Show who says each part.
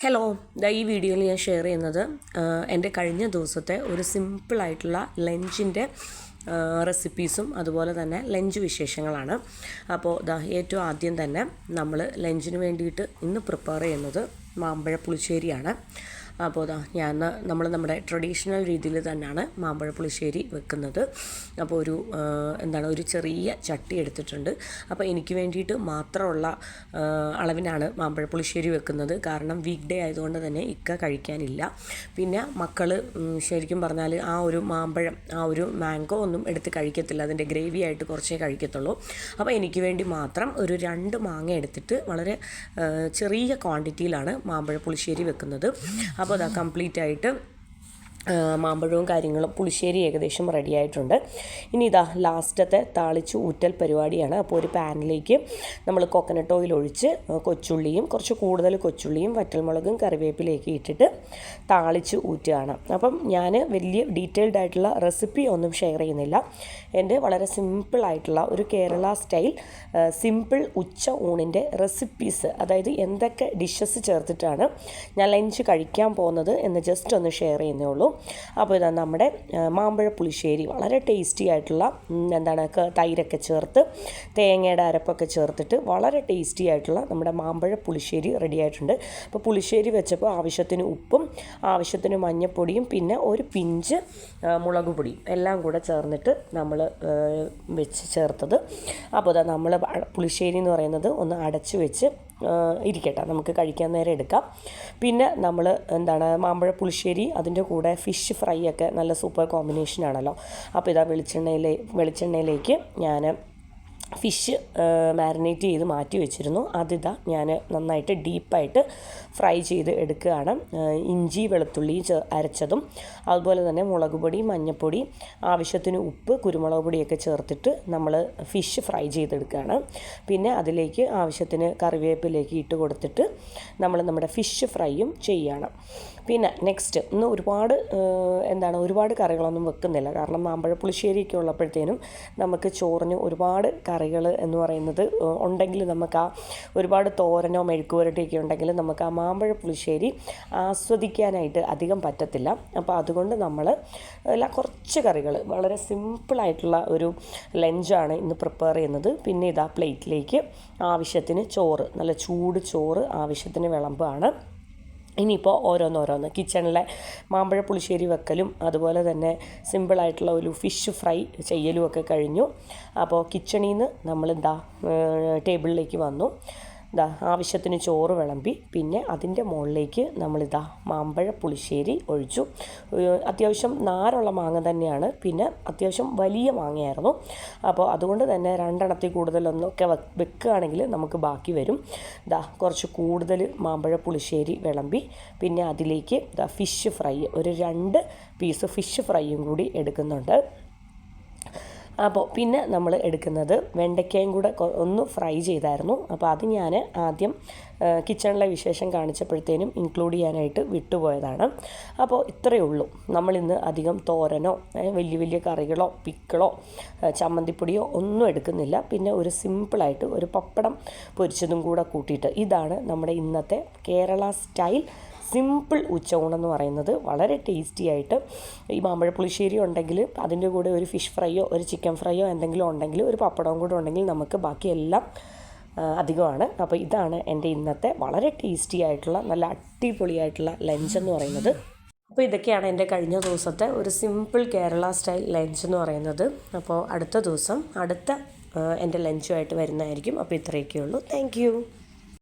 Speaker 1: Hello, ഈ വീഡിയോയിൽ ഞാൻ ഷെയർ ചെയ്യുന്നത് എൻ്റെ കഴിഞ്ഞ ദിവസത്തെ ഒരു സിമ്പിളായിട്ടുള്ള ലഞ്ചിൻ്റെ റെസിപ്പീസും അതുപോലെ തന്നെ ലഞ്ച് വിശേഷങ്ങളാണ്. അപ്പോൾ ഏറ്റവും ആദ്യം തന്നെ നമ്മൾ ലഞ്ചിന് വേണ്ടിയിട്ട് ഇന്ന് പ്രിപ്പയർ ചെയ്യുന്നത് മാമ്പഴ പുളിശ്ശേരിയാണ്. അപ്പോൾ നമ്മുടെ ട്രഡീഷണൽ രീതിയിൽ തന്നെയാണ് മാമ്പഴ പുളിശ്ശേരി വെക്കുന്നത്. അപ്പോൾ ഒരു ചെറിയ ചട്ടി എടുത്തിട്ടുണ്ട്. അപ്പോൾ എനിക്ക് വേണ്ടിയിട്ട് മാത്രമുള്ള അളവിനാണ് മാമ്പഴ പുളിശ്ശേരി വെക്കുന്നത്. കാരണം വീക്ക് ഡേ ആയതുകൊണ്ട് തന്നെ ഇക്ക കഴിക്കാനില്ല. പിന്നെ മക്കൾ ശരിക്കും പറഞ്ഞാൽ ആ ഒരു മാംഗോ ഒന്നും എടുത്ത് കഴിക്കത്തില്ല. അതിൻ്റെ ഗ്രേവി ആയിട്ട് കുറച്ചേ കഴിക്കത്തുള്ളൂ. അപ്പോൾ എനിക്ക് വേണ്ടി മാത്രം ഒരു 2 മാങ്ങ എടുത്തിട്ട് വളരെ ചെറിയ ക്വാണ്ടിറ്റിയിലാണ് മാമ്പഴ പുളിശ്ശേരി വെക്കുന്നത്. അപ്പോൾ കംപ്ലീറ്റ് ആയിട്ട് മാമ്പഴവും കാര്യങ്ങളും പുളിശ്ശേരി ഏകദേശം റെഡി ആയിട്ടുണ്ട്. ഇനി ലാസ്റ്റത്തെ താളിച്ച് ഊറ്റൽ പരിപാടിയാണ്. അപ്പോൾ ഒരു പാനിലേക്ക് നമ്മൾ കോക്കനട്ട് ഓയിൽ ഒഴിച്ച് കൊച്ചുള്ളിയും കുറച്ച് കൂടുതൽ കൊച്ചുള്ളിയും വറ്റൽമുളകും കറിവേപ്പിലേക്ക് ഇട്ടിട്ട് താളിച്ച് ഊറ്റുകയാണ്. അപ്പം ഞാൻ വലിയ ഡീറ്റെയിൽഡ് ആയിട്ടുള്ള റെസിപ്പി ഒന്നും ഷെയർ ചെയ്യുന്നില്ല. എൻ്റെ വളരെ സിമ്പിളായിട്ടുള്ള ഒരു കേരള സ്റ്റൈൽ സിമ്പിൾ ഉച്ച ഊണിൻ്റെ റെസിപ്പീസ്, അതായത് എന്തൊക്കെ ഡിഷസ് ചേർത്തിട്ടാണ് ഞാൻ ലഞ്ച് കഴിക്കാൻ പോകുന്നത് എന്ന് ജസ്റ്റ് ഒന്ന് ഷെയർ ചെയ്യുന്നേ ഉള്ളൂ. അപ്പോൾ നമ്മുടെ മാമ്പഴ പുളിശ്ശേരി വളരെ ടേസ്റ്റി ആയിട്ടുള്ള തൈരൊക്കെ ചേർത്ത് തേങ്ങയുടെ അരപ്പൊക്കെ ചേർത്തിട്ട് വളരെ ടേസ്റ്റി ആയിട്ടുള്ള നമ്മുടെ മാമ്പഴ പുളിശ്ശേരി റെഡി ആയിട്ടുണ്ട്. അപ്പോൾ പുളിശ്ശേരി വെച്ചപ്പോൾ ആവശ്യത്തിന് ഉപ്പും ആവശ്യത്തിന് മഞ്ഞൾപ്പൊടിയും പിന്നെ ഒരു പിഞ്ച് മുളക് പൊടിയും എല്ലാം കൂടെ ചേർന്നിട്ട് നമ്മൾ വെച്ച് ചേർത്തത്. അപ്പോൾ നമ്മൾ പുളിശ്ശേരി എന്ന് പറയുന്നത് ഒന്ന് അടച്ചു വെച്ച് ഇരിക്കട്ടെ, നമുക്ക് കഴിക്കാൻ നേരം എടുക്കാം. പിന്നെ നമ്മൾ മാമ്പഴ പുളിശ്ശേരി അതിൻ്റെ കൂടെ ഫിഷ് ഫ്രൈ ഒക്കെ നല്ല സൂപ്പർ കോമ്പിനേഷനാണല്ലോ. അപ്പോൾ വെളിച്ചെണ്ണയിലേക്ക് ഞാൻ ഫിഷ് മാരിനേറ്റ് ചെയ്ത് മാറ്റി വെച്ചിരുന്നു. ഞാൻ നന്നായിട്ട് ഡീപ്പായിട്ട് ഫ്രൈ ചെയ്ത് എടുക്കുകയാണ്. ഇഞ്ചി വെളുത്തുള്ളി അരച്ചതും അതുപോലെ തന്നെ മുളക് പൊടി മഞ്ഞൾപ്പൊടി ആവശ്യത്തിന് ഉപ്പ് കുരുമുളക് പൊടിയൊക്കെ ചേർത്തിട്ട് നമ്മൾ ഫിഷ് ഫ്രൈ ചെയ്തെടുക്കുകയാണ്. പിന്നെ അതിലേക്ക് ആവശ്യത്തിന് കറിവേപ്പിലേക്ക് ഇട്ട് കൊടുത്തിട്ട് നമ്മൾ നമ്മുടെ ഫിഷ് ഫ്രൈയും ചെയ്യുകയാണ്. പിന്നെ നെക്സ്റ്റ് ഇന്ന് ഒരുപാട് കറികളൊന്നും വെക്കുന്നില്ല. കാരണം മാമ്പഴ പുളിശ്ശേരിയൊക്കെ ഉള്ളപ്പോഴത്തേനും നമുക്ക് ചോറിന് ഒരുപാട് കറികൾ എന്ന് പറയുന്നത് ഉണ്ടെങ്കിൽ നമുക്ക് ഒരുപാട് തോരനോ മെഴുക്കുവരട്ടിയൊക്കെ ഉണ്ടെങ്കിൽ നമുക്ക് ആ മാമ്പഴ പുളിശ്ശേരി ആസ്വദിക്കാനായിട്ട് അധികം പറ്റത്തില്ല. അപ്പോൾ അതുകൊണ്ട് നമ്മൾ കുറച്ച് കറികൾ വളരെ സിമ്പിളായിട്ടുള്ള ഒരു ലഞ്ചാണ് ഇന്ന് പ്രിപ്പയർ ചെയ്യുന്നത്. പിന്നെ പ്ലേറ്റിലേക്ക് ആവശ്യത്തിന് ചോറ്, നല്ല ചൂട് ചോറ് ആവശ്യത്തിന് വിളമ്പാണ്. ഇനിയിപ്പോൾ ഓരോന്നോരോന്ന് കിച്ചണിലെ മാമ്പഴ പുളിശ്ശേരി വെക്കലും അതുപോലെ തന്നെ സിമ്പിളായിട്ടുള്ള ഒരു ഫിഷ് ഫ്രൈ ചെയ്യലും ഒക്കെ കഴിഞ്ഞു. അപ്പോൾ കിച്ചണിൽ നിന്ന് നമ്മൾ ടേബിളിലേക്ക് വന്നു. ആവശ്യത്തിന് ചോറ് വിളമ്പി പിന്നെ അതിൻ്റെ മുകളിലേക്ക് മാമ്പഴ പുളിശ്ശേരി ഒഴിച്ചു. അത്യാവശ്യം നാരുള്ള മാങ്ങ തന്നെയാണ്, പിന്നെ അത്യാവശ്യം വലിയ മാങ്ങയായിരുന്നു. അപ്പോൾ അതുകൊണ്ട് തന്നെ 2 എണ്ണത്തിൽ കൂടുതലൊന്നൊക്കെ വെക്കുകയാണെങ്കിൽ നമുക്ക് ബാക്കി വരും. കുറച്ച് കൂടുതൽ മാമ്പഴ പുളിശ്ശേരി വിളമ്പി പിന്നെ അതിലേക്ക് ഫിഷ് ഫ്രൈ ഒരു 2 പീസ് ഫിഷ് ഫ്രൈയും കൂടി എടുക്കുന്നുണ്ട്. അപ്പോൾ പിന്നെ നമ്മൾ എടുക്കുന്നത് വെണ്ടയ്ക്കയും കൂടെ ഒന്ന് ഫ്രൈ ചെയ്തായിരുന്നു. അപ്പോൾ അത് ഞാൻ ആദ്യം കിച്ചണിലെ വിശേഷം കാണിച്ചപ്പോഴത്തേനും ഇൻക്ലൂഡ് ചെയ്യാനായിട്ട് വിട്ടുപോയതാണ്. അപ്പോൾ ഇത്രയേ ഉള്ളൂ. നമ്മളിന്ന് അധികം തോരനോ വലിയ കറികളോ പിക്കിളോ ചമ്മന്തിപ്പൊടിയോ ഒന്നും എടുക്കുന്നില്ല. പിന്നെ ഒരു സിമ്പിളായിട്ട് ഒരു പപ്പടം പൊരിച്ചതും കൂടെ കൂട്ടിയിട്ട് ഇതാണ് നമ്മുടെ ഇന്നത്തെ കേരള സ്റ്റൈൽ സിമ്പിൾ ഉച്ചയൂണെന്ന് പറയുന്നത്. വളരെ ടേസ്റ്റി ആയിട്ട് ഈ മാമ്പഴ പുളിശ്ശേരി ഉണ്ടെങ്കിൽ അതിൻ്റെ കൂടെ ഒരു ഫിഷ് ഫ്രൈയോ ഒരു ചിക്കൻ ഫ്രൈയോ എന്തെങ്കിലും ഉണ്ടെങ്കിൽ ഒരു പപ്പടവും കൂടെ ഉണ്ടെങ്കിൽ നമുക്ക് ബാക്കിയെല്ലാം അധികമാണ്. അപ്പോൾ ഇതാണ് എൻ്റെ ഇന്നത്തെ വളരെ ടേസ്റ്റി ആയിട്ടുള്ള നല്ല അടിപൊളിയായിട്ടുള്ള ലഞ്ച് എന്ന് പറയുന്നത്. അപ്പോൾ ഇതൊക്കെയാണ് എൻ്റെ കഴിഞ്ഞ ദിവസത്തെ ഒരു സിമ്പിൾ കേരള സ്റ്റൈൽ ലഞ്ച് എന്ന് പറയുന്നത്. അപ്പോൾ അടുത്ത ദിവസം എൻ്റെ ലഞ്ചുമായിട്ട് വരുന്നതായിരിക്കും. അപ്പോൾ ഇത്രയൊക്കെ ഉള്ളൂ. താങ്ക്